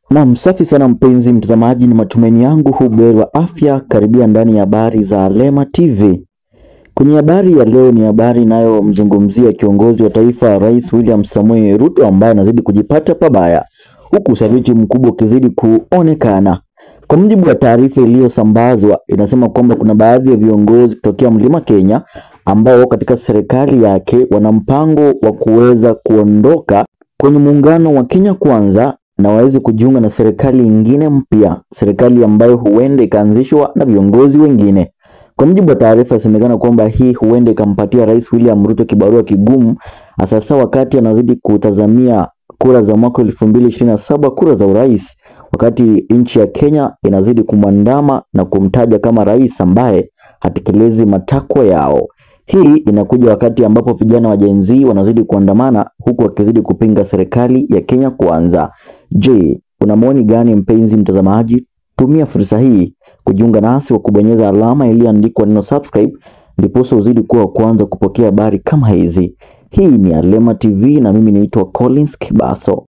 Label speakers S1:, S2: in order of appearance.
S1: Naam, safi sana mpenzi mtazamaji, ni matumaini yangu hubuheri wa afya. Karibia ndani ya habari za Alema TV. Kwenye habari ya leo ni habari inayomzungumzia kiongozi wa taifa Rais William Samoei Ruto ambaye anazidi kujipata pabaya huku usaliti mkubwa ukizidi kuonekana. Kwa mujibu wa taarifa iliyosambazwa, inasema kwamba kuna baadhi ya viongozi kutokea Mlima Kenya ambao katika serikali yake wana mpango wa kuweza kuondoka kwenye muungano wa Kenya Kwanza na waweze kujiunga na serikali nyingine mpya, serikali ambayo huenda ikaanzishwa na viongozi wengine. Kwa mujibu wa taarifa, inasemekana kwamba hii huenda ikampatia Rais William Ruto kibarua kigumu, hasa wakati anazidi kutazamia kura za mwaka 2027, kura za urais, wakati nchi ya Kenya inazidi kumwandama na kumtaja kama rais ambaye hatekelezi matakwa yao. Hii inakuja wakati ambapo vijana wa Gen Z wanazidi kuandamana huku wakizidi kupinga serikali ya Kenya Kwanza. Je, una maoni gani mpenzi mtazamaji? Tumia fursa hii kujiunga nasi kwa kubonyeza alama iliyoandikwa neno subscribe, ndipo uzidi kuwa kwanza kupokea habari kama hizi. Hii ni Alema TV na mimi naitwa Collins Kibaso.